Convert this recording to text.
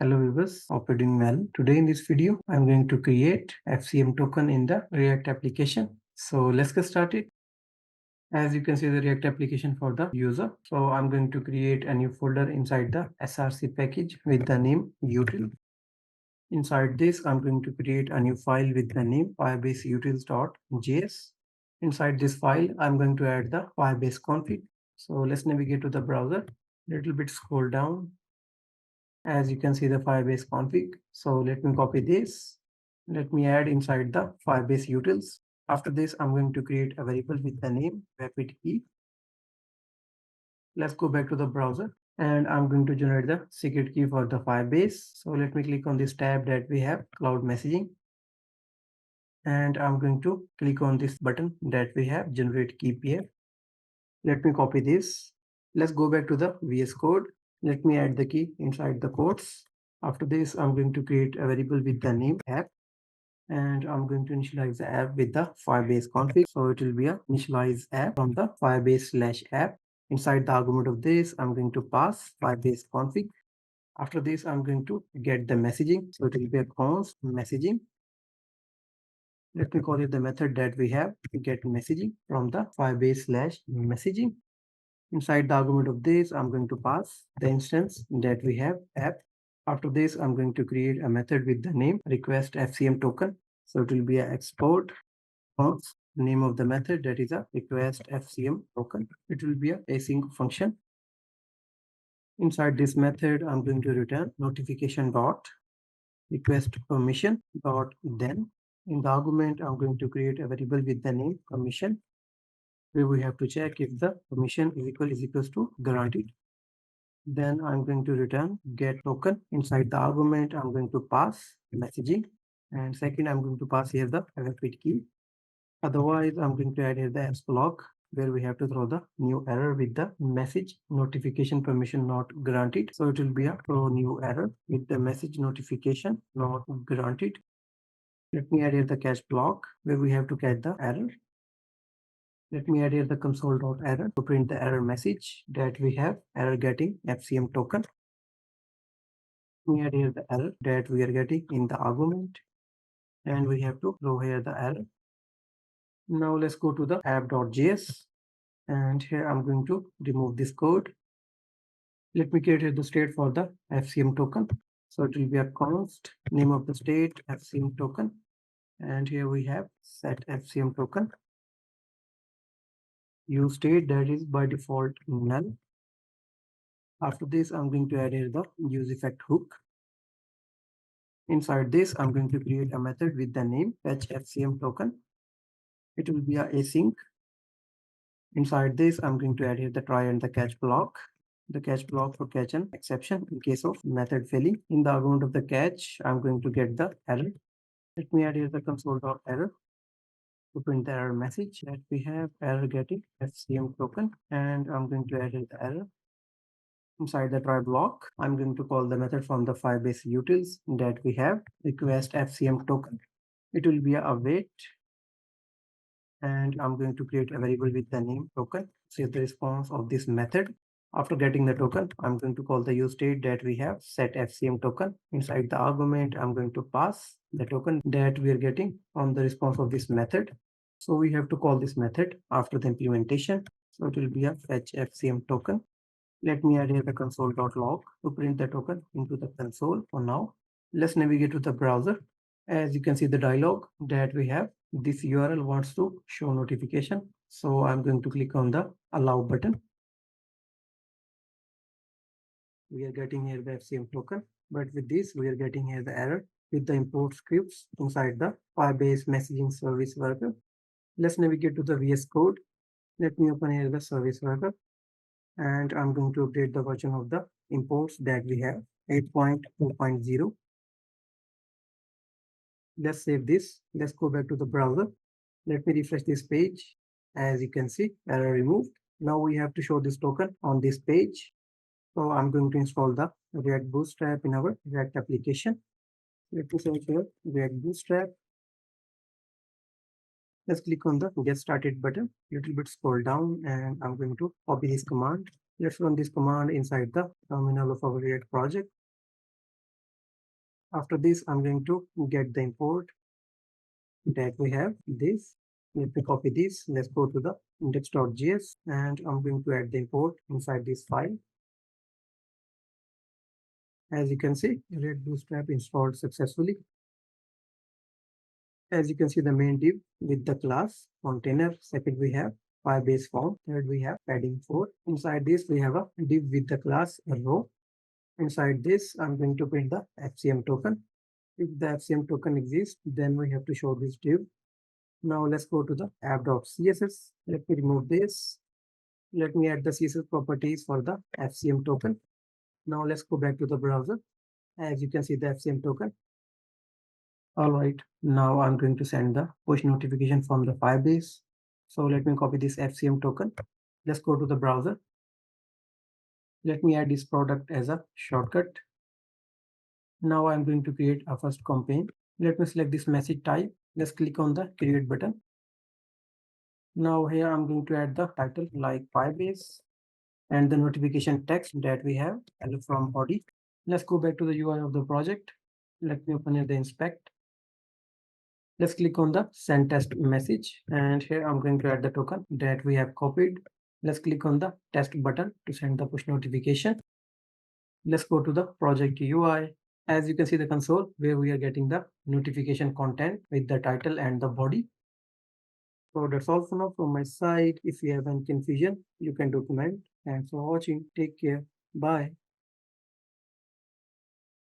Hello viewers, hope you're doing well. Today in this video, I'm going to create FCM token in the React application. So let's get started. As you can see the React application for the user. So I'm going to create a new folder inside the SRC package with the name util. Inside this, I'm going to create a new file with the name Firebase utils.js. Inside this file, I'm going to add the Firebase config. So let's navigate to the browser. Little bit scroll down. As you can see the Firebase config. So let me copy this. Let me add inside the Firebase utils. After this, I'm going to create a variable with the name rapid key. Let's go back to the browser and I'm going to generate the secret key for the Firebase. So let me click on this tab that we have cloud messaging. And I'm going to click on this button that we have generate key pair. Let me copy this. Let's go back to the VS Code. Let me add the key inside the quotes. After this, I'm going to create a variable with the name app. And I'm going to initialize the app with the Firebase config. So it will be a initialize app from the Firebase/app. Inside the argument of this, I'm going to pass Firebase config. After this, I'm going to get the messaging. So it will be a const messaging. Let me call it the method that we have to get messaging from the Firebase/messaging. Inside the argument of this, I'm going to pass the instance that we have app. After this, I'm going to create a method with the name request FCM token. So it will be an export const name of the method that is a request FCM token. It will be a async function. Inside this method, I'm going to return notification dot request permission dot then. In the argument, I'm going to create a variable with the name permission, where we have to check if the permission is equals to guaranteed. Then I'm going to return get token. Inside the argument, I'm going to pass messaging. And second, I'm going to pass here the rapid key. Otherwise, I'm going to add here the else block, where we have to throw the new error with the message notification permission not granted. So it will be a throw new error with the message notification not granted. Let me add here the catch block, where we have to catch the error. Let me add here the console.error to print the error message that we have error getting FCM token. Let me add here the error that we are getting in the argument, and we have to throw here the error. Now let's go to the app.js, and here I'm going to remove this code. Let me create here the state for the FCM token. So it will be a const name of the state FCM token, and here we have set FCM token. Use state that is by default null. After this, I'm going to add here the use effect hook. Inside this, I'm going to create a method with the name fetch FCM token. It will be a async. Inside this, I'm going to add here the try and the catch block. The catch block for catch an exception in case of method failing. In the argument of the catch, I'm going to get the error. Let me add here the console.error to print the error message that we have error getting FCM token, and I'm going to add here the error. Inside the try block, I'm going to call the method from the Firebase utils that we have request FCM token. It will be a await, and I'm going to create a variable with the name token. Save the response of this method. After getting the token, I'm going to call the use state that we have set FCM token. Inside the argument, I'm going to pass the token that we are getting on the response of this method. So we have to call this method after the implementation. So it will be a fetch FCM token. Let me add here the console.log to print the token into the console for now. Let's navigate to the browser. As you can see the dialog that we have, this URL wants to show notification. So I'm going to click on the allow button. We are getting here the FCM token, but with this, we are getting here the error with the import scripts inside the Firebase messaging service worker. Let's navigate to the VS Code. Let me open here the service worker, and I'm going to update the version of the imports that we have 8.2.0. Let's save this. Let's go back to the browser. Let me refresh this page. As you can see, error removed. Now we have to show this token on this page. So I'm going to install the React Bootstrap in our React application. Let me search here React Bootstrap. Let's click on the get started button. Little bit scroll down, and I'm going to copy this command. Let's run this command inside the terminal of our React project. After this, I'm going to get the import that we have this. Let me copy this. Let's go to the index.js and I'm going to add the import inside this file. As you can see, Red Bootstrap installed successfully. As you can see, the main div with the class container. Second, we have Firebase form. Third, we have padding 4. Inside this, we have a div with the class row. Inside this, I'm going to print the FCM token. If the FCM token exists, then we have to show this div. Now let's go to the app.css. Let me remove this. Let me add the CSS properties for the FCM token. Now let's go back to the browser. As you can see, the FCM token. All right, now I'm going to send the push notification from the Firebase. So let me copy this FCM token. Let's go to the browser. Let me add this product as a shortcut. Now I'm going to create a first campaign. Let me select this message type. Let's click on the create button. Now here I'm going to add the title like Firebase and the notification text that we have from body. Let's go back to the UI of the project. Let me open here the inspect. Let's click on the send test message and here I'm going to add the token that we have copied. Let's click on the test button to send the push notification. Let's go to the project UI. As you can see the console where we are getting the notification content with the title and the body. So that's all for now from my side. If you have any confusion, you can document. Thanks for watching. Take care. Bye.